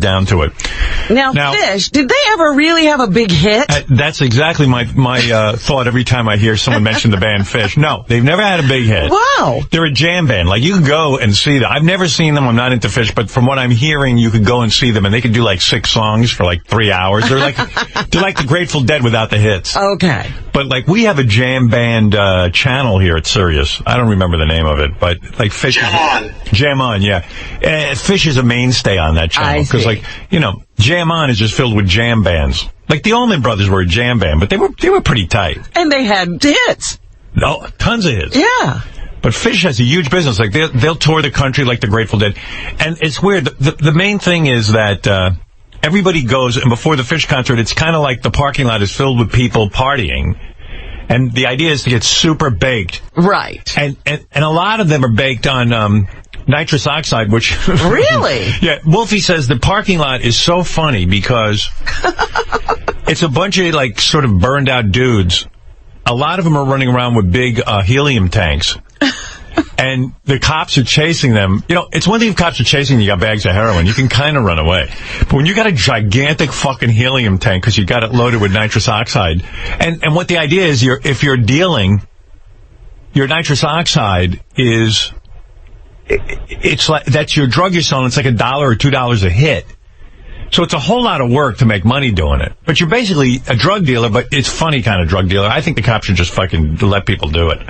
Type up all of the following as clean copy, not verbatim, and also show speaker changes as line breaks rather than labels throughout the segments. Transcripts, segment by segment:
get down to it.
Now, Phish, did they ever really have a big hit?
That's exactly my thought every time I hear someone mention the band Phish. No, they've never had a big hit.
Wow.
They're a jam band. Like, you can go and see them. I've never seen them. I'm not into Phish, but from what I'm hearing, you could go and see them, and they could do like 6 songs for like 3 hours. They're like the Grateful Dead without the hits.
Okay.
But, like, we have a jam band channel here at Sirius. I don't remember the name of it, but, like, Phish... Jam On, yeah. Phish is a mainstay on that channel. Because, like, you know, Jam On is just filled with jam bands. Like, the Allman Brothers were a jam band, but they were pretty tight.
And they had hits.
No, tons of hits.
Yeah.
But Phish has a huge business. Like, they'll tour the country like the Grateful Dead. And it's weird. The main thing is that... everybody goes, and before the Phish concert, it's kind of like the parking lot is filled with people partying. And the idea is to get super baked.
Right.
And a lot of them are baked on nitrous oxide, which...
Really?
Yeah. Wolfie says the parking lot is so funny because it's a bunch of, like, sort of burned out dudes. A lot of them are running around with big helium tanks. And the cops are chasing them. You know, it's one thing if cops are chasing you, you got bags of heroin. You can kind of run away. But when you got a gigantic fucking helium tank because you got it loaded with nitrous oxide, and what the idea is, if you're dealing, your nitrous oxide is, it's like, that's your drug you're selling. It's like $1 or $2 a hit. So it's a whole lot of work to make money doing it. But you're basically a drug dealer, but it's funny kind of drug dealer. I think the cops should just fucking let people do it.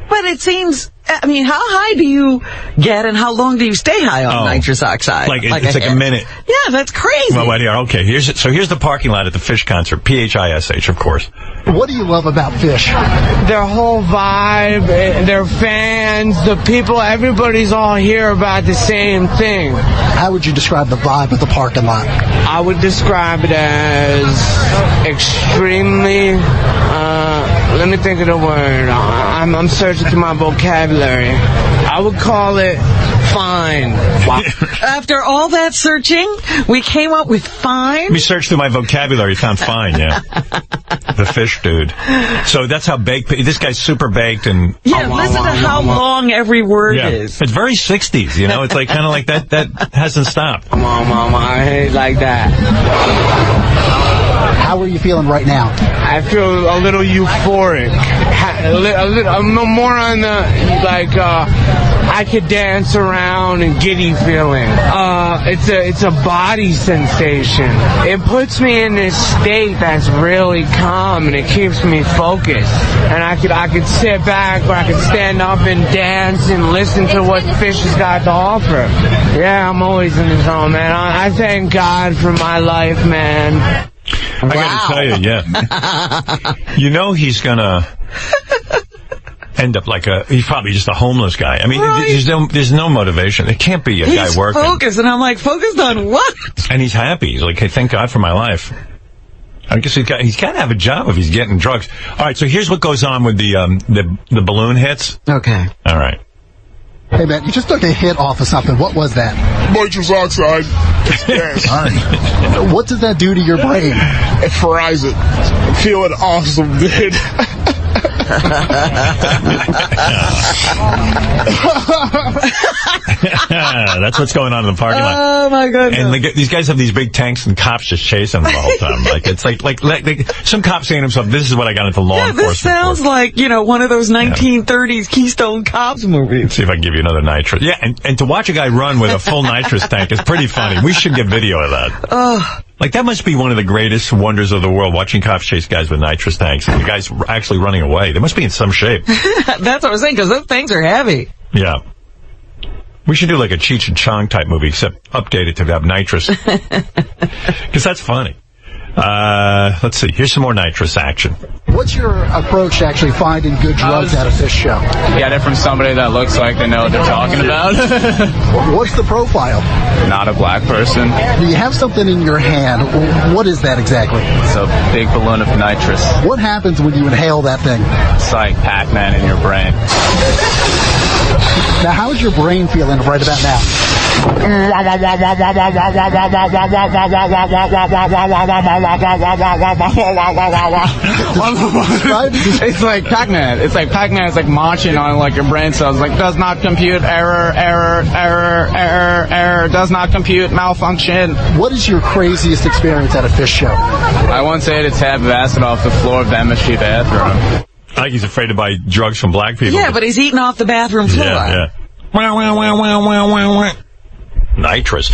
But it seems, I mean, how high do you get and how long do you stay high on nitrous oxide?
It's like a minute.
Yeah, that's crazy.
Well, okay, here's the parking lot at the Phish concert. Phish, of course.
What do you love about Phish?
Their whole vibe, their fans, the people, everybody's all here about the same thing.
How would you describe the vibe of the parking lot?
I would describe it as extremely, let me think of the word. I'm searching through my vocabulary. I would call it fine. Wow.
After all that searching, we came up with fine?
We searched through my vocabulary, found fine, yeah. The Phish dude. So that's how baked, this guy's super baked and...
Yeah, listen to how long every word is.
It's very 60s, you know, it's like kind of like that hasn't stopped.
Mama, I hate like that.
How are you feeling right now?
I feel a little euphoric. I'm more on the, I could dance around and giddy feeling. It's a body sensation. It puts me in this state that's really calm and it keeps me focused. And I could sit back or I could stand up and dance and listen to what Phish has got to offer. Yeah, I'm always in the zone, man. I thank God for my life, man.
I gotta tell you, yeah. You know he's gonna end up like he's probably just a homeless guy. I mean, there's no motivation. It can't be a guy working.
He's focused, and I'm like, focused on what?
And he's happy. He's like, hey, thank God for my life. I guess he's got to have a job if he's getting drugs. All right, so here's what goes on with the balloon hits.
Okay.
All right.
Hey, man, you just took a hit off of something. What was that?
Nitrous oxide. It's gas.
All right. What does that do to your brain?
It fries it. I'm feeling awesome, dude.
That's what's going on in the parking lot.
Oh my goodness!
And these guys have these big tanks, and cops just chase them the whole time. Like it's like some cops saying to himself, "This is what I got into law enforcement."
This sounds like one of those 1930s Keystone Cops movies.
Let's see if I can give you another nitrous. Yeah, and to watch a guy run with a full nitrous tank is pretty funny. We should get video of that. Like, that must be one of the greatest wonders of the world, watching cops chase guys with nitrous tanks. And the guys actually running away. They must be in some shape.
That's what I was saying, because those things are heavy.
Yeah. We should do like a Cheech and Chong type movie, except update it to have nitrous. Because that's funny. Let's see. Here's some more nitrous action.
What's your approach to actually finding good drugs at a Phish show?
Get it from somebody that looks like they know what they're talking about.
What's the profile?
Not a black person.
Do you have something in your hand? What is that exactly?
It's a big balloon of nitrous.
What happens when you inhale that thing?
It's like Pac-Man in your brain.
Now, how's your brain feeling right about now?
It's like Pac-Man. It's like Pac-Man is like marching on like your brain cells. Like, does not compute, error, does not compute, malfunction.
What is your craziest experience at a Phish show?
I once ate a tab of acid off the floor of the MSG bathroom.
I think he's afraid to buy drugs from black people.
Yeah, but he's eating off the bathroom floor.
Yeah. Nitrous.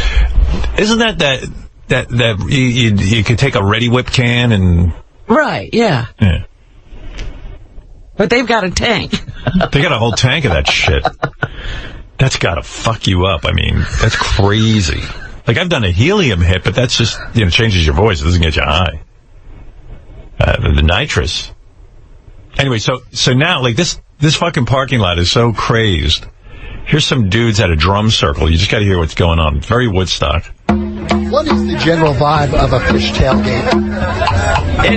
Isn't that you could take a Ready Whip can and...
Right, yeah. But they've got a tank.
They got a whole tank of that shit. That's got to fuck you up. I mean, that's crazy. Like, I've done a helium hit, but that's just, changes your voice. It doesn't get you high. The nitrous. Anyway, so now, like, this fucking parking lot is so crazed. Here's some dudes at a drum circle. You just got to hear what's going on. It's very Woodstock.
What is the general vibe of a Phish tailgate?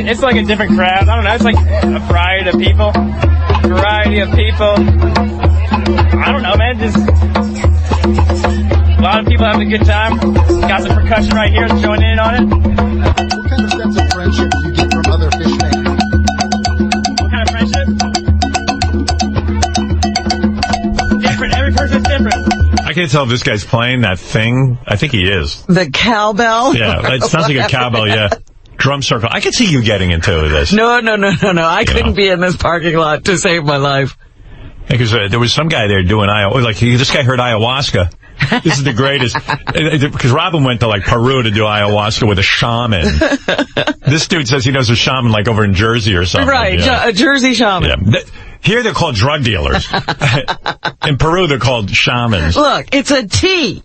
It's like a different crowd. I don't know. It's like a variety of people. I don't know, man. Just a lot of people having a good time. Got some percussion right here joining in on it.
What kind of sense of friendship do you get from other Phish fans?
What kind of friendship? Different. Every person's different.
I can't tell if this guy's playing that thing. I think he is.
The cowbell?
Yeah, it sounds like a cowbell, yeah. Drum circle. I could see you getting into this.
No. I couldn't be in this parking lot to save my life.
Because there was some guy there doing ayahuasca. Like, this guy heard ayahuasca. This is the greatest. Because Robin went to, like, Peru to do ayahuasca with a shaman. This dude says he knows a shaman, like, over in Jersey or something.
Right, a Jersey shaman.
Yeah. Here they're called drug dealers. In Peru, they're called shamans.
Look, it's a tea.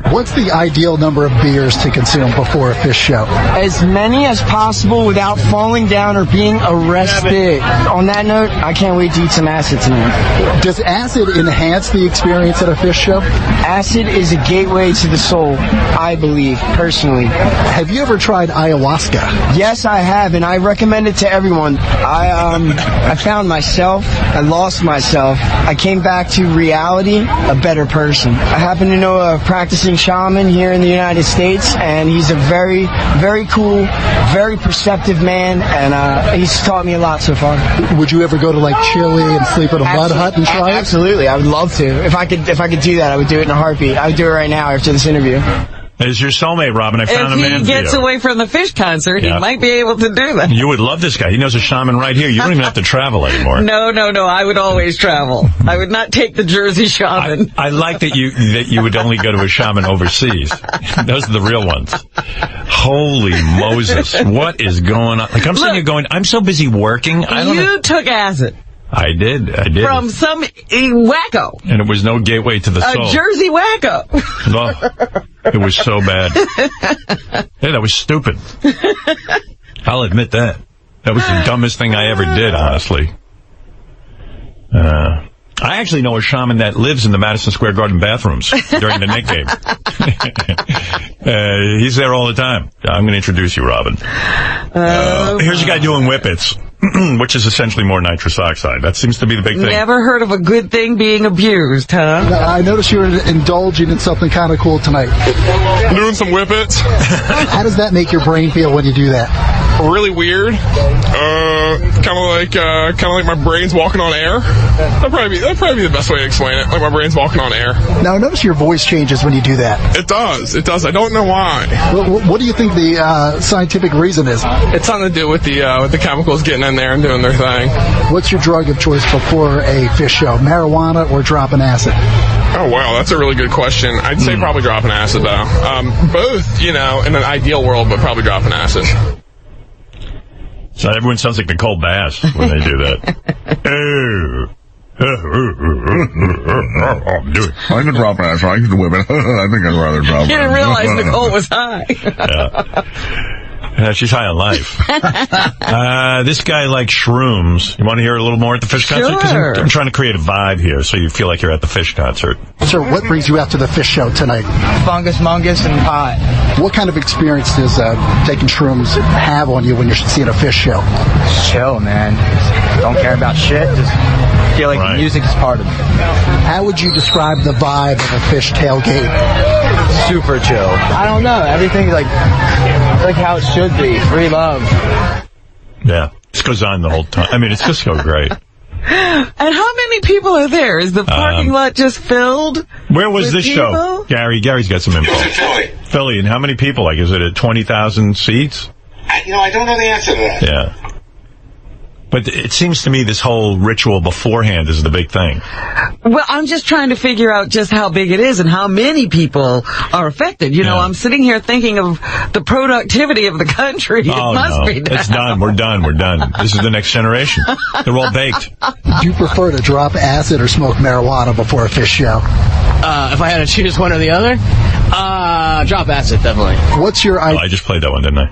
What's the ideal number of beers to consume before a Phish show?
As many as possible without falling down or being arrested. On that note, I can't wait to eat some acid tonight.
Does acid enhance the experience at a Phish show?
Acid is a gateway to the soul, I believe, personally.
Have you ever tried ayahuasca?
Yes, I have, and I recommend it to everyone. I found myself. I lost myself. I came back to reality, a better person. I happen to know a practicing shaman here in the United States, and he's a very, very cool, very perceptive man, and he's taught me a lot so far.
Would you ever go to like Chile and sleep in a mud hut and try it?
Absolutely, I would love to. If I could do that, I would do it in a heartbeat. I would do it right now after this interview.
There's your soulmate, Robin. I found a man for you.
If he gets away from the Phish concert, he might be able to do that.
You would love this guy. He knows a shaman right here. You don't even have to travel anymore.
No. I would always travel. I would not take the Jersey shaman.
I like that you would only go to a shaman overseas. Those are the real ones. Holy Moses. What is going on? Like, I'm sitting here going, I'm so busy working.
You took acid.
I did.
From some wacko.
And it was no gateway to the soul.
A Jersey wacko.
Oh, it was so bad. Yeah, that was stupid. I'll admit that. That was the dumbest thing I ever did, honestly. I actually know a shaman that lives in the Madison Square Garden bathrooms during the Knick game. He's there all the time. I'm going to introduce you, Robin. Here's a guy doing whippets, which is essentially more nitrous oxide. That seems to be the big thing.
Never heard of a good thing being abused, huh?
I noticed you were indulging in something kind of cool tonight.
Doing some whippets.
How does that make your brain feel when you do that?
Really weird. Kind of like my brain's walking on air. That'd probably be the best way to explain it. Like my brain's walking on air.
Now, notice your voice changes when you do that.
It does. I don't know why.
What do you think the scientific reason is?
It's something to do with the chemicals getting in there and doing their thing.
What's your drug of choice before a Phish show? Marijuana or dropping acid?
Oh, wow, that's a really good question. I'd say probably dropping acid, though. Both, in an ideal world, but probably dropping acid.
So everyone sounds like Nicole Bass when they do that.
I can drop acid. I can whip it. I think I'd rather drop it.
You didn't realize Nicole was high.
She's high on life. This guy likes shrooms. You want to hear a little more at the Phish concert? 'Cause I'm trying to create a vibe here so you feel like you're at the Phish concert.
Sir, what brings you out to the Phish show tonight?
Fungus, mungus, and pot.
What kind of experience does taking shrooms have on you when you're seeing a Phish show?
Chill, man. Don't care about shit. Just feel like the music is part of it.
How would you describe the vibe of a Phish tailgate?
Super chill. I don't know. Everything's like how it should be. Free love.
Yeah. This goes on the whole time. I mean, it's just so great.
And how many people are there? Is the parking lot just filled?
Where was this
people?
show? Gary's got some info.
It was in Philly.
Philly, and how many people? Like, is it at 20,000 seats?
I don't know the answer to that.
Yeah. But it seems to me this whole ritual beforehand is the big thing.
Well, I'm just trying to figure out just how big it is and how many people are affected. You know, I'm sitting here thinking of the productivity of the country. It must be done.
It's done. We're done. This is the next generation. They're all baked.
Do you prefer to drop acid or smoke marijuana before a Phish show?
If I had to choose one or the other, drop acid, definitely.
What's your idea?
I just played that one, didn't I?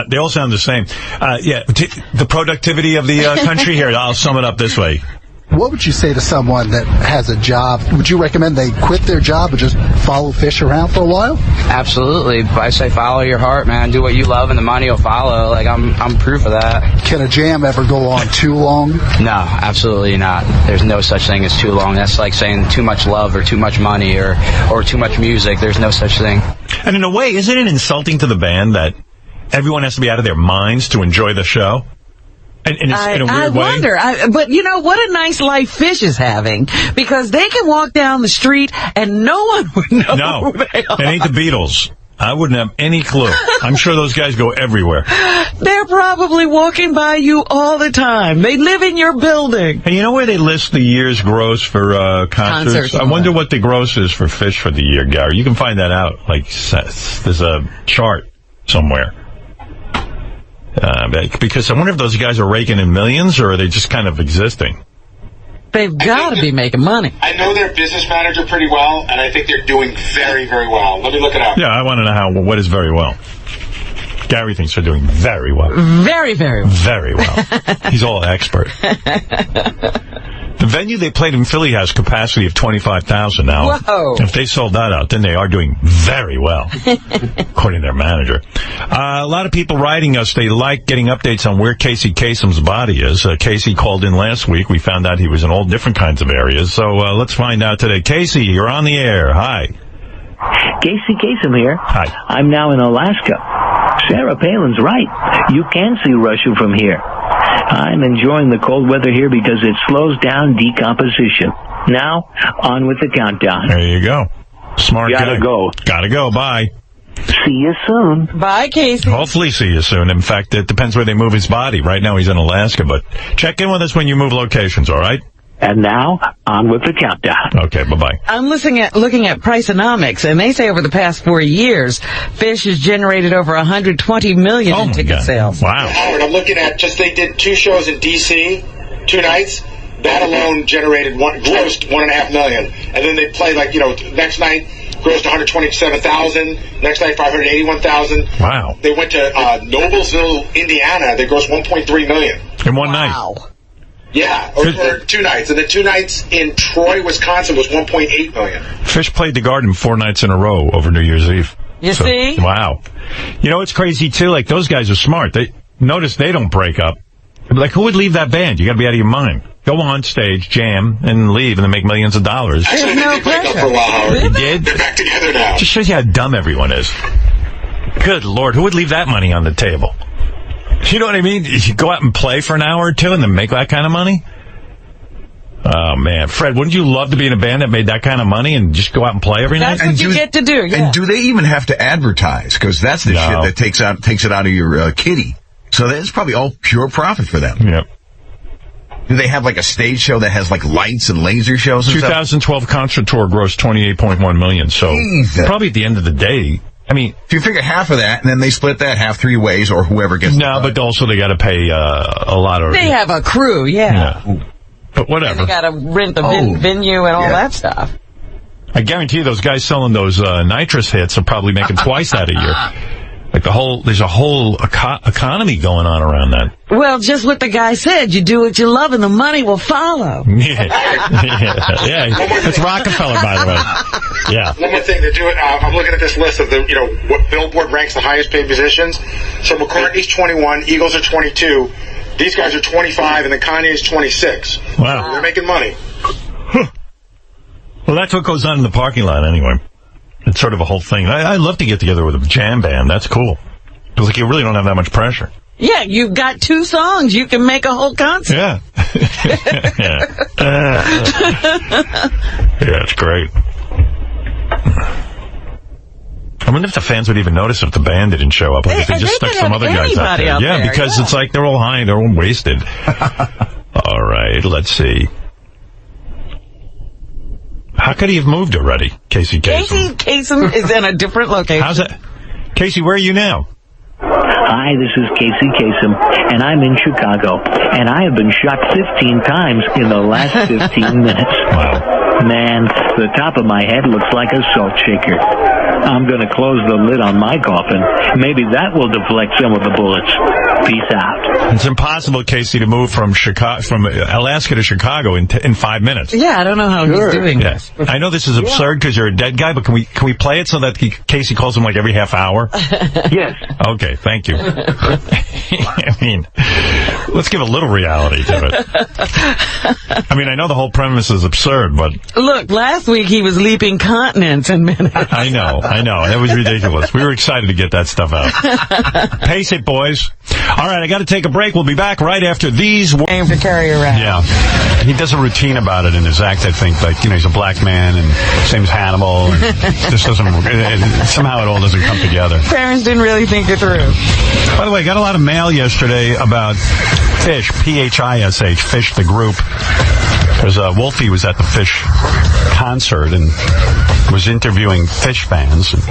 They all sound the same. The productivity of the country here, I'll sum it up this way.
What would you say to someone that has a job? Would you recommend they quit their job and just follow Phish around for a while?
Absolutely. I say follow your heart, man. Do what you love and the money will follow. Like, I'm proof of that.
Can a jam ever go on too long?
No, absolutely not. There's no such thing as too long. That's like saying too much love or too much money or too much music. There's no such thing.
And in a way, isn't it insulting to the band that everyone has to be out of their minds to enjoy the show? And in a weird way.
I wonder. But you know, what a nice life Phish is having. Because they can walk down the street and no one would know who they are.
It ain't the Beatles. I wouldn't have any clue. I'm sure those guys go everywhere.
They're probably walking by you all the time. They live in your building.
And you know where they list the year's gross for concerts? I wonder what the gross is for Phish for the year, Gary. You can find that out. Like, there's a chart somewhere. Because I wonder if those guys are raking in millions or are they just kind of existing?
They've got to be making money.
I know their business manager pretty well, and I think they're doing very, very well. Let me look it up.
Yeah, I want to know what is very well. Gary thinks they're doing very well.
Very, very well.
Very well. He's all expert. The venue they played in Philly has capacity of 25,000 now.
Whoa.
If they sold that out, then they are doing very well, according to their manager. A lot of people writing us, they like getting updates on where Casey Kasem's body is. Casey called in last week. We found out he was in all different kinds of areas. So let's find out today. Casey, you're on the air. Hi.
Casey Kasem here.
Hi.
I'm now in Alaska. Sarah Palin's right. You can see Russia from here. I'm enjoying the cold weather here because it slows down decomposition. Now, on with the countdown.
There you go. Smart guy. Gotta go. Bye.
See you soon.
Bye, Casey.
Hopefully see you soon. In fact, it depends where they move his body. Right now he's in Alaska, but check in with us when you move locations, all right?
And now, on with the countdown.
Okay, bye-bye.
I'm looking at Priceonomics, and they say over the past 4 years, Phish has generated over $120 million in ticket sales.
Wow.
Howard, I'm looking at they did 2 shows in D.C., 2 nights. That alone generated grossed $1.5 million. And then they played, next night, grossed $127,000. Next night, $581,000.
Wow.
They went to Noblesville, Indiana. They grossed $1.3 million.
In one night.
Yeah, or 2 nights. And the 2 nights in Troy, Wisconsin was $1.8 million.
Phish played the Garden 4 nights in a row over New Year's Eve.
You see?
Wow. You know, it's crazy, too. Like, those guys are smart. They notice they don't break up. Like, who would leave that band? You got to be out of your mind. Go on stage, jam, and leave, and then make millions of dollars.
Actually,
no
they break up for a while, Howard.
They did?
They're back together now.
Just shows you how dumb everyone is. Good Lord, who would leave that money on the table? You know what I mean? You go out and play for an hour or two and then make that kind of money? Oh, man. Fred, wouldn't you love to be in a band that made that kind of money and just go out and play every night?
That's what you get to do, yeah.
And do they even have to advertise? Because that's the shit that takes it out of your kitty. So that's probably all pure profit for them.
Yep.
Do they have, a stage show that has, lights and laser shows and
2012 concert tour grossed $28.1 million. So probably at the end of the day, I mean,
if you figure half of that, and then they split that half 3 ways, or whoever gets
but also they got to pay a lot of...
They have a crew, yeah.
But whatever.
And they got to rent the venue and all that stuff.
I guarantee you those guys selling those nitrous hits are probably making twice that a year. Like there's a whole economy going on around that.
Well, just what the guy said. You do what you love and the money will follow.
Yeah. It's Rockefeller, by the way. Yeah.
One more thing to do it. I'm looking at this list of what Billboard ranks the highest paid musicians. So McCartney's 21, Eagles are 22, these guys are 25, and then Kanye's 26.
Wow.
They're making money.
Huh. Well, that's what goes on in the parking lot anyway. It's sort of a whole thing. I'd love to get together with a jam band. That's cool. Because like, you really don't have that much pressure.
Yeah, you've got 2 songs. You can make a whole concert.
Yeah. Yeah, it's great. I wonder if the fans would even notice if the band didn't show up. Like if they just stuck some other guys out there. Yeah, because it's like they're all high, they're all wasted. All right, let's see. How could he have moved already, Casey Kasem?
Casey Kasem is in a different location.
How's that? Casey, where are you now?
Hi, this is Casey Kasem, and I'm in Chicago, and I have been shot 15 times in the last 15 minutes.
Wow.
Man, the top of my head looks like a salt shaker. I'm going to close the lid on my coffin. Maybe that will deflect some of the bullets. Peace out.
It's impossible, Casey, to move from Alaska to Chicago in 5 minutes.
Yeah, I don't know how he's doing this.
I know this is absurd because you're a dead guy, but can we play it so that Casey calls him like every half hour?
Yes.
Okay, thank you. I mean, let's give a little reality to it. I mean, I know the whole premise is absurd, but...
Look, last week he was leaping continents in minutes.
I know. That was ridiculous. We were excited to get that stuff out. Pace it, boys. All right, I got to take a break. We'll be back right after these...
Aim to carry around.
Yeah. He does a routine about it in his act, I think. Like, he's a black man, and same as Hannibal. And this doesn't... somehow it all doesn't come together.
Parents didn't really think it through.
By the way, I got a lot of mail yesterday about Phish, P-H-I-S-H, Phish, the group. Because Wolfie was at the Phish concert and was interviewing Phish fans. And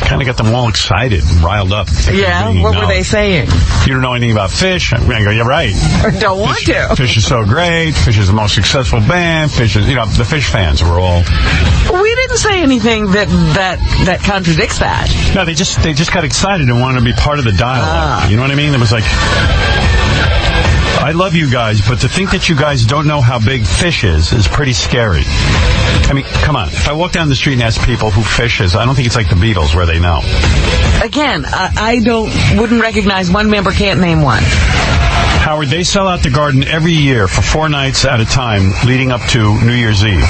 kind of got them all excited and riled up.
Yeah, what were they saying?
You don't know anything about Phish? I go, you're right.
Don't want to.
Phish is so great. Phish is the most successful band. Phish is, the Phish fans were all...
We didn't say anything that contradicts that.
No, they just got excited and wanted to be part of the dialogue. You know what I mean? It was like... I love you guys, but to think that you guys don't know how big Phish is pretty scary. I mean, come on. If I walk down the street and ask people who Phish is, I don't think it's like the Beatles where they know.
Again, I wouldn't recognize one member, can't name one.
Howard, they sell out the Garden every year for 4 nights at a time leading up to New Year's Eve.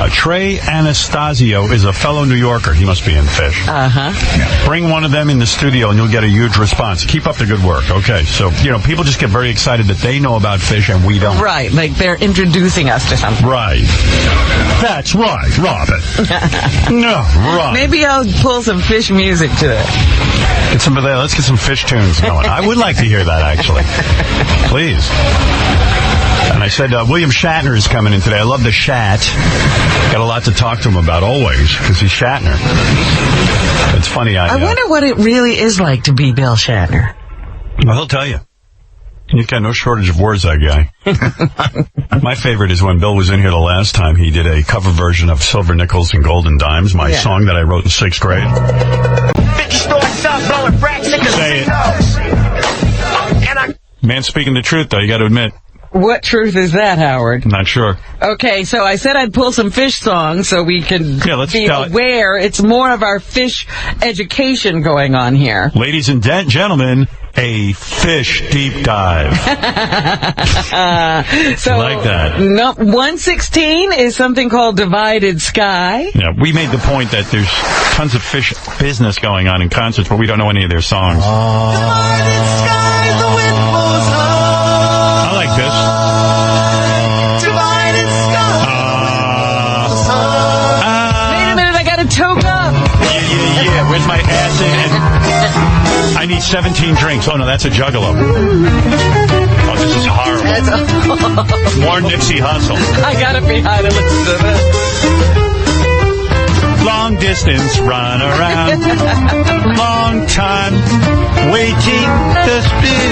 Trey Anastasio is a fellow New Yorker. He must be in Phish.
Uh-huh.
Yeah. Bring one of them in the studio and you'll get a huge response. Keep up the good work. Okay, so, people just get very excited that they know about Phish and we don't.
Right, like they're introducing us to something.
Right. That's right, Robin. No, Robin.
Maybe I'll pull some Phish music to it.
Let's get some Phish tunes going. I would like to hear that, actually. Please. And I said, William Shatner is coming in today. I love the Shat. Got a lot to talk to him about, always, because he's Shatner. It's funny.
I wonder what it really is like to be Bill Shatner.
Well, he'll tell you. He's got no shortage of words, that guy. My favorite is when Bill was in here the last time, he did a cover version of Silver Nickels and Golden Dimes, my song that I wrote in 6th grade. Say it. Man speaking the truth, though, you got to admit.
What truth is that, Howard?
Not sure.
Okay, so I said I'd pull some Phish songs so we can be aware. It's more of our Phish education going on here.
Ladies and gentlemen, a Phish deep dive.
So
like that.
116 is something called Divided Sky.
Yeah, we made the point that there's tons of Phish business going on in concerts, but we don't know any of their songs.
Divided sky, the wind blows high.
I like this.
Divided sky.
Wait a minute, I got to toke up.
Yeah. Where's my acid? I need 17 drinks. Oh, no, that's a Juggalo. Oh, this is horrible. More Nipsey Hussle.
I got to be high to listen to this.
Long distance run around. Long time waiting to spin.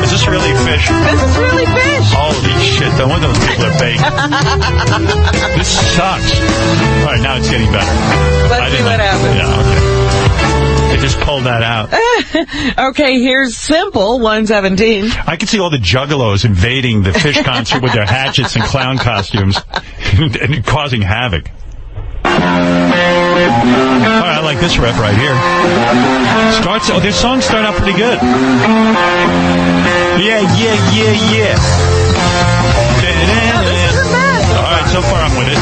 Is this really Phish?
This is really Phish.
Holy shit, no wonder those people are fake. This sucks. All right, now it's getting better.
Let's see what happens.
Yeah, okay. pulled that out.
Okay, here's Simple, 117.
I can see all the juggalos invading the Phish concert with their hatchets and clown costumes and causing havoc. All right, I like this riff right here. Their songs start out pretty good. Yeah. All right, so far I'm with it.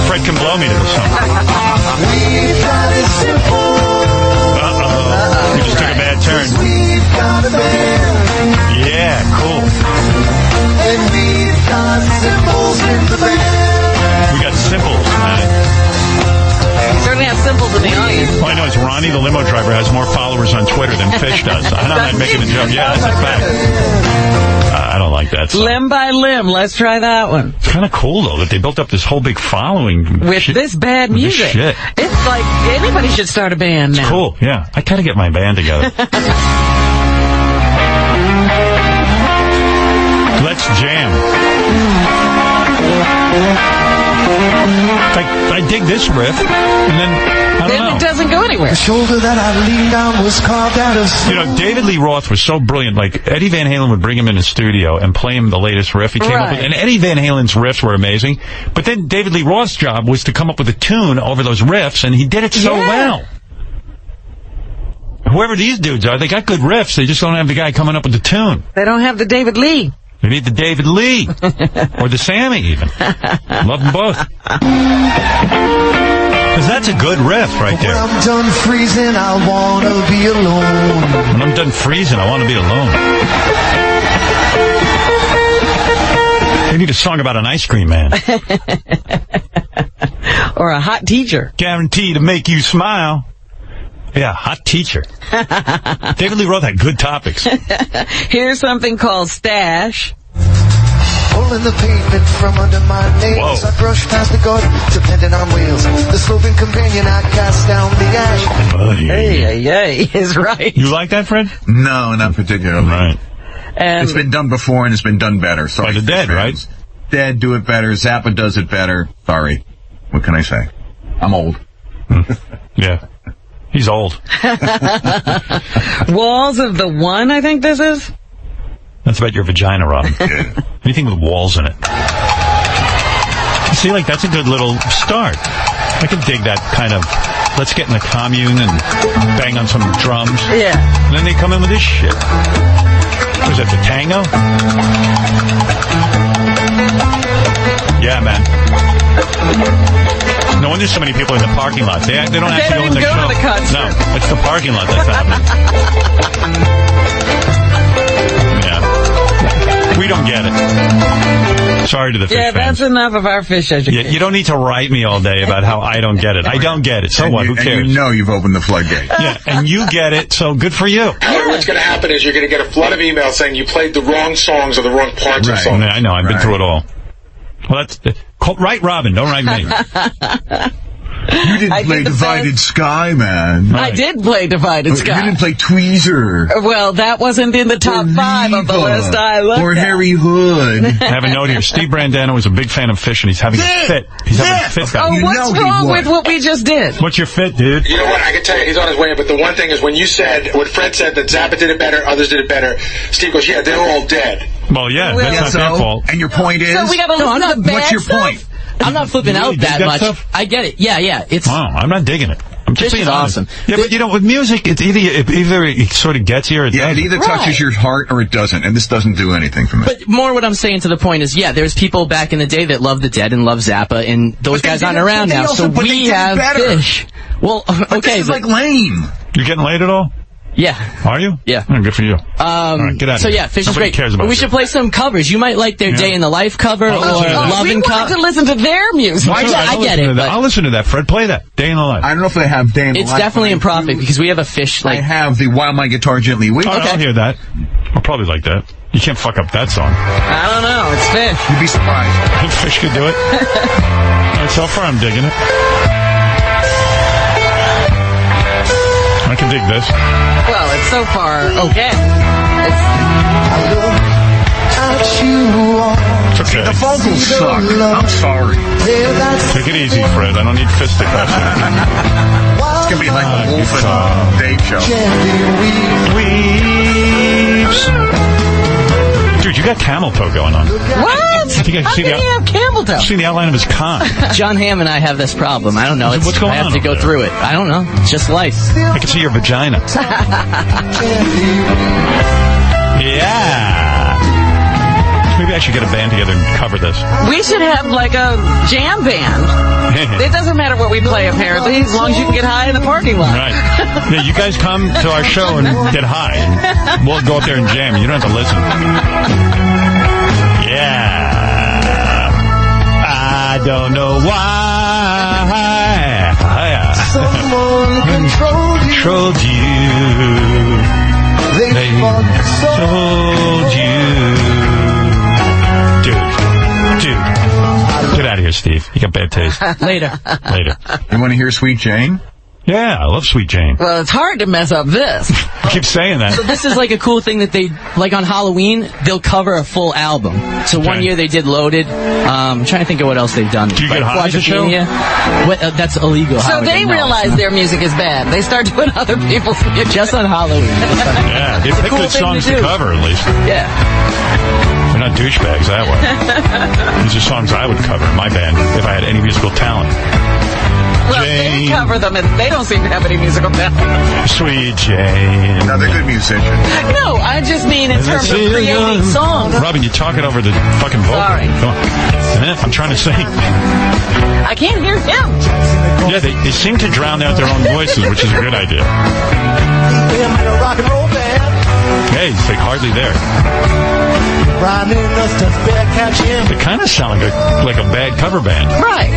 Fred can blow me to this song. Uh-oh. We just took a bad turn. Yeah, cool. We got Simples tonight.
We certainly have Simples in the audience.
All I know is Ronnie, the limo driver, has more followers on Twitter than Phish does. I'm not making a joke. Yeah, that's a fact. I don't like that song.
Limb by Limb. Let's try that one.
It's kind of cool, though, that they built up this whole big following.
With this bad music.
Shit.
It's like anybody should start a band now.
It's cool, yeah. I gotta get my band together. Let's jam. I dig this riff, and then, I don't know.
It doesn't go anywhere.
The shoulder that I leaned on was carved out of...
You know, David Lee Roth was so brilliant. Like, Eddie Van Halen would bring him in the studio and play him the latest riff he came up with. And Eddie Van Halen's riffs were amazing. But then David Lee Roth's job was to come up with a tune over those riffs, and he did it so well. Whoever these dudes are, they got good riffs. They just don't have the guy coming up with the tune.
They don't have the David Lee.
They need the David Lee. Or the Sammy, even. Love them both. Because that's a good riff right there.
When I'm done freezing, I want to be alone.
When I'm done freezing, I want to be alone. They need a song about an ice cream man.
Or a hot teacher.
Guaranteed to make you smile. Yeah, hot teacher. David Lee Roth had good topics.
Here's something called Stash.
Pulling the pavement from under my nails. I brush past the garden, depending on wheels. The sloping companion, I cast down the ash.
Hey, is right.
You like that, Fred?
No, not particularly.
Right.
And
it's been done before, and it's been done better. Sorry,
by the Dead, right?
Dead do it better. Zappa does it better. Sorry. What can I say? I'm old.
Yeah. He's old.
Walls of the One, I think this is.
That's about your vagina, Robin. Anything with walls in it. See, like, that's a good little start. I can dig that kind of, let's get in the commune and bang on some drums.
Yeah.
And then they come in with this shit. Was that the tango? Yeah, man. No wonder so many people in the parking lot. They don't actually go in the show.
To the concert.
No, it's the parking lot that's happening. Yeah. We don't get it. Sorry to the Phish fans.
That's enough of our Phish education.
Yeah, you don't need to write me all day about how I don't get it. I don't get it. So what? Who cares?
And you know you've opened the floodgate.
Yeah, and you get it, so good for you.
What's going to happen is you're going to get a flood of emails saying you played the wrong songs or the wrong parts of songs.
Yeah, I know. I've been through it all. Well, write Robin. Don't write me.
You didn't play Divided Sky, man.
Right. I did play Divided Sky.
You didn't play Tweezer.
Well, that wasn't in the top 5 of the list I looked at.
Or Harry Hood.
I have a note here. Steve Brandano is a big fan of Phish, and he's having a fit. He's having a fit.
Oh, what's wrong with what we just did?
What's your fit, dude?
You know what? I can tell you he's on his way, but the one thing is when you said, what Fred said, that Zappa did it better, others did it better, Steve goes, yeah, they're all dead.
Well, yeah, that's not their fault.
And your point is?
So we gotta look at the bad
What's your
stuff?
point?
I'm not flipping out that much. Stuff? I get it. Yeah. It's
wow. I'm not digging it. I'm just being
awesome.
Yeah, but you know, with music, it's either it sort of gets you or it doesn't.
It either touches your heart or it doesn't, and this doesn't do anything for me.
But more what I'm saying to the point is, there's people back in the day that love the Dead and love Zappa, and those guys aren't around now, so we have Phish. Well, okay.
This is like lame.
You getting laid at all?
Yeah.
Are you?
Yeah.
Oh, good for you. All right, get out of here.
Phish is
Nobody
great.
cares about
we should play some covers. You might like their Day in the Life cover or Lovin'
We wanted to listen to their music.
I get it.
I'll listen to that. Fred, play that. Day in the Life.
I don't know if they have Day in the Life.
It's definitely imperfect because we have a Phish.
I have the While My Guitar Gently Weeps.
I'll hear that. I'll probably like that. You can't fuck up that song.
I don't know. It's Phish.
You'd be surprised.
Phish could do it. So far, I'm digging it. I can dig this.
Well, it's so far okay.
I look at you all
It's okay.
The vocals suck. I'm sorry.
Take it easy, Fred. I don't need fisticuffs.
It's going to be like the Wolf and Dave show.
Weeps. Dude, you got camel toe going on.
What?
I think I
How
see
can he have camel toe?
I've seen the outline of his con.
John Hamm and I have this problem. I don't know.
What's going on?
I have to go through it. I don't know. It's just life.
I can see your vagina. Yeah. Maybe I should get a band together and cover this.
We should have like a jam band. It doesn't matter what we play, apparently, as long as you can get high in the parking lot.
Right. Yeah, you guys come to our show and get high. And we'll go up there and jam. You don't have to listen. Yeah. I don't know why.
Someone
controlled you. They told you. Dude. Get out of here, Steve. You got bad taste.
Later.
You want to hear Sweet Jane?
Yeah, I love Sweet Jane.
Well, it's hard to mess up this.
I keep saying that.
So this is like a cool thing that they, like on Halloween, they'll cover a full album. So one year they did Loaded. I'm trying to think of what else they've done.
Do you get high at the show?
That's illegal.
So they realize their music is bad. They start doing other people's music.
Just on Halloween.
Yeah, they pick good songs to cover, at least.
Yeah.
We're not douchebags that way. These are songs I would cover in my band if I had any musical talent.
Well, they cover them, and they don't seem to have any musical talent.
Sweet Jane.
No, they're good musicians.
No, I just mean in terms of creating songs.
Robin, you're talking over the fucking vocal.
Sorry.
Come on. I'm trying to sing.
I can't hear him.
Yeah, they seem to drown out their own voices, which is a good idea. Hey, he's like hardly there. They kind of sound like a bad cover band.
Right.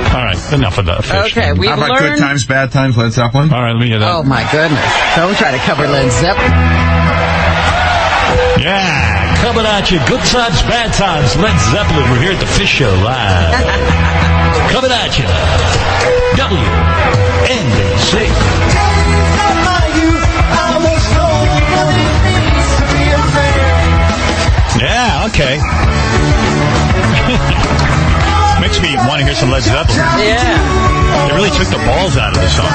All right, enough of that. Phish.
Okay, we've
How about
learned...
Good Times, Bad Times, Led Zeppelin?
All right, let me hear that.
Oh, my goodness. Don't try to cover Led Zeppelin.
Yeah, coming at you. Good Times, Bad Times, Led Zeppelin. We're here at the Phish Show live. Coming at you. WNBC. Yeah, okay. Makes me want to hear some Led Zeppelin.
Yeah.
They really took the balls out of the song.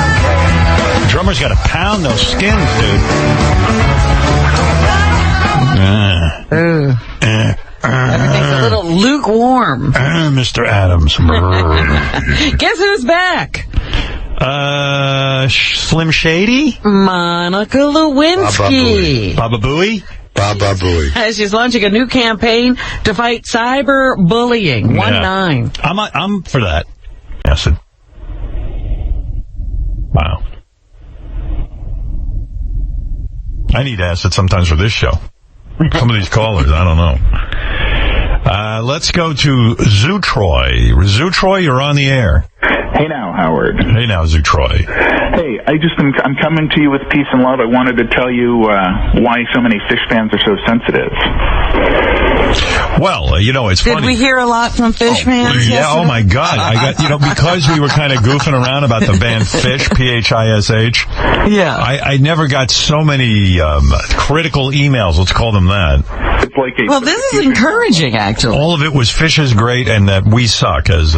The drummer's got to pound those skins, dude.
Everything's a little lukewarm.
Mr. Adams.
Guess who's back?
Slim Shady?
Monica Lewinsky.
Baba Booey?
Baba Booey.
She's launching a new campaign to fight cyberbullying. 19.
I'm for that. Acid. Wow. I need acid sometimes for this show. Some of these callers, I don't know. Let's go to Zootroy. Zootroy, you're on the air.
Hey now, Howard.
Hey now, Zootroy.
Hey, I'm coming to you with peace and love. I wanted to tell you why so many Phish fans are so sensitive.
Well, it's funny.
Did we hear a lot from Phish fans?
Yeah, oh my God. I got, because we were kind of goofing around about the band Phish, P-H-I-S-H.
Yeah.
I never got so many critical emails, let's call them that.
It's like
well, this is encouraging, actually.
All of it was Phish is great and that we suck as,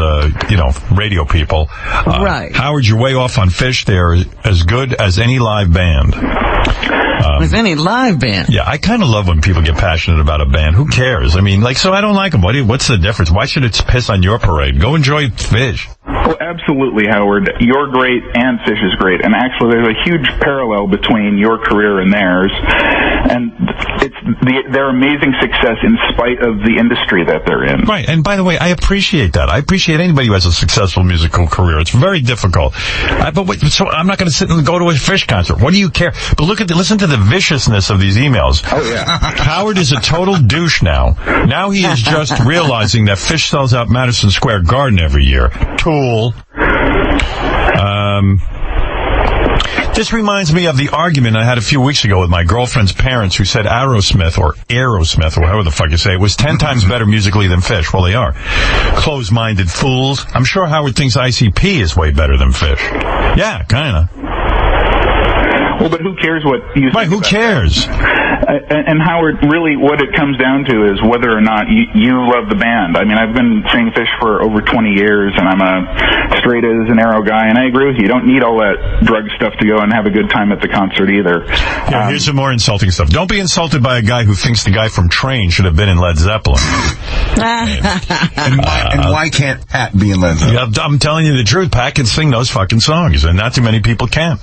radio people.
Right.
Howard, you're way off on Phish. They're as good as any live band.
As any live band.
Yeah, I kind of love when people get passionate about a band. Who cares? I mean, so I don't like them. What's the difference? Why should it piss on your parade? Go enjoy Phish.
Oh, absolutely, Howard. You're great and Phish is great. And actually, there's a huge parallel between your career and theirs. And it's their amazing success in spite of the industry that they're in.
Right. And by the way, I appreciate that. I appreciate anybody who has a successful musical career. It's very difficult. So I'm not going to sit and go to a Phish concert. What do you care? But listen to the viciousness of these emails.
Oh, yeah.
Howard is a total douche now. Now he is just realizing that Phish sells out Madison Square Garden every year. Tool. This reminds me of the argument I had a few weeks ago with my girlfriend's parents who said Aerosmith, or however the fuck you say it, was 10 times better musically than Phish. Well, they are. Closed-minded fools. I'm sure Howard thinks ICP is way better than Phish. Yeah, kind of.
Well, but who cares what you think?
Right, who cares?
And Howard, really what it comes down to is whether or not you love the band. I mean, I've been seeing Phish for over 20 years, and I'm a straight as an arrow guy, and I agree with you. You don't need all that drug stuff to go and have a good time at the concert either.
Yeah, here's some more insulting stuff. Don't be insulted by a guy who thinks the guy from Train should have been in Led Zeppelin.
and why can't Pat be in Led Zeppelin?
Yeah, I'm telling you the truth. Pat can sing those fucking songs, and not too many people can.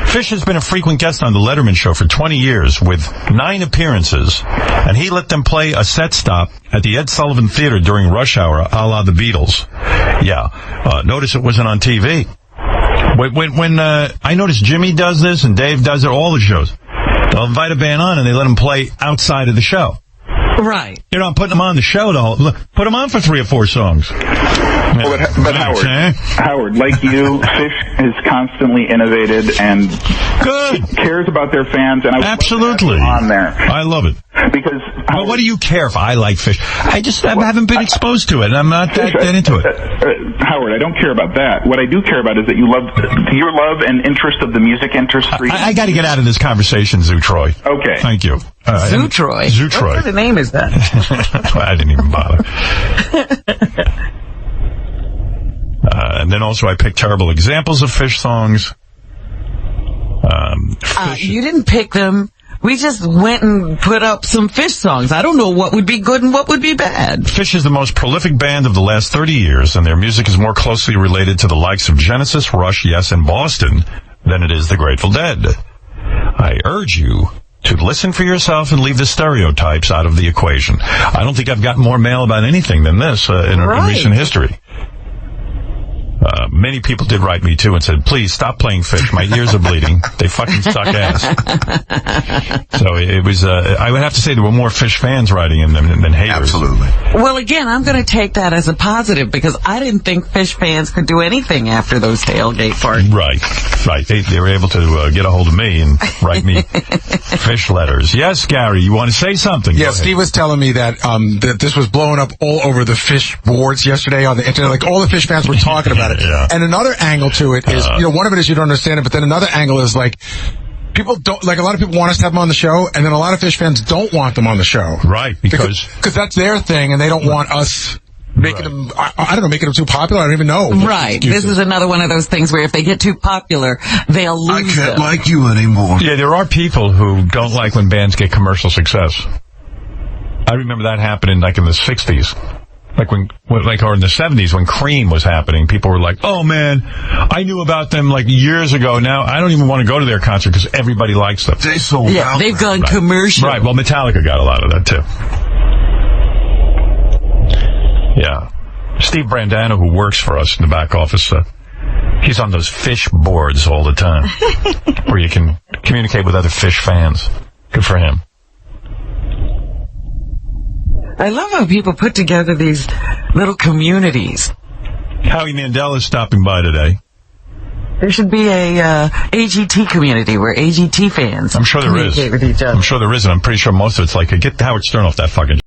Phish has been a frequent guest on the Letterman Show for 20 years with 9 appearances, and he let them play a set stop at the Ed Sullivan Theater during rush hour, a la the Beatles. Yeah. Notice it wasn't on TV. When I notice Jimmy does this and Dave does it, all the shows, they'll invite a band on and they let them play outside of the show.
Right.
You're not putting them on the show, put them on for 3 or 4 songs.
Well, but Howard, like you, Phish has constantly innovated and cares about their fans, and I
absolutely
on there.
I love it
because.
Well, what do you care if I like Phish? I haven't been exposed to it, and I'm not that into it.
Howard, I don't care about that. What I do care about is that you love your love and interest of the music industry.
I got to get out of this conversation, Zoo Troy.
Okay,
thank you.
Zoo Troy.
Zoo Troy.
What kind of name is that?
I didn't even bother. And then also I picked terrible examples of Phish songs.
You didn't pick them. We just went and put up some Phish songs. I don't know what would be good and what would be bad.
Phish is the most prolific band of the last 30 years, and their music is more closely related to the likes of Genesis, Rush, Yes, and Boston than it is the Grateful Dead. I urge you to listen for yourself and leave the stereotypes out of the equation. I don't think I've gotten more mail about anything than this in recent history. Many people did write me, too, and said, please stop playing Phish. My ears are bleeding. They fucking suck ass. So it was, I would have to say there were more Phish fans writing in them than haters.
Absolutely.
Well, again, I'm going to take that as a positive because I didn't think Phish fans could do anything after those tailgate parties.
Right. They were able to get a hold of me and write me Phish letters. Yes, Gary, you want to say something?
Yeah, Steve was telling me that that this was blowing up all over the Phish boards yesterday on the internet. Like, all the Phish fans were talking about it.
Yeah.
And another angle to it is, one of it is you don't understand it, but then another angle is like, people don't, like, a lot of people want us to have them on the show, and then a lot of Phish fans don't want them on the show.
Right, because
that's their thing, and they don't want us making them, I don't know, making them too popular. I don't even know.
Right. This is another one of those things where if they get too popular, they'll lose
I can't
them.
like you anymore.
Yeah, there are people who don't like when bands get commercial success. I remember that happening like in the 60s. Or in the 70s when Cream was happening, people were like, oh man, I knew about them like years ago. Now I don't even want to go to their concert because everybody likes them.
They sold out.
They've gone commercial.
Right, well, Metallica got a lot of that too. Yeah. Steve Brandano, who works for us in the back office, he's on those Phish boards all the time where you can communicate with other Phish fans. Good for him.
I love how people put together these little communities.
Howie Mandel is stopping by today.
There should be a AGT community where AGT fans
I'm sure there is.
communicate with each other.
I'm sure there is, and I'm pretty sure most of it's like, get Howard Stern off that fucking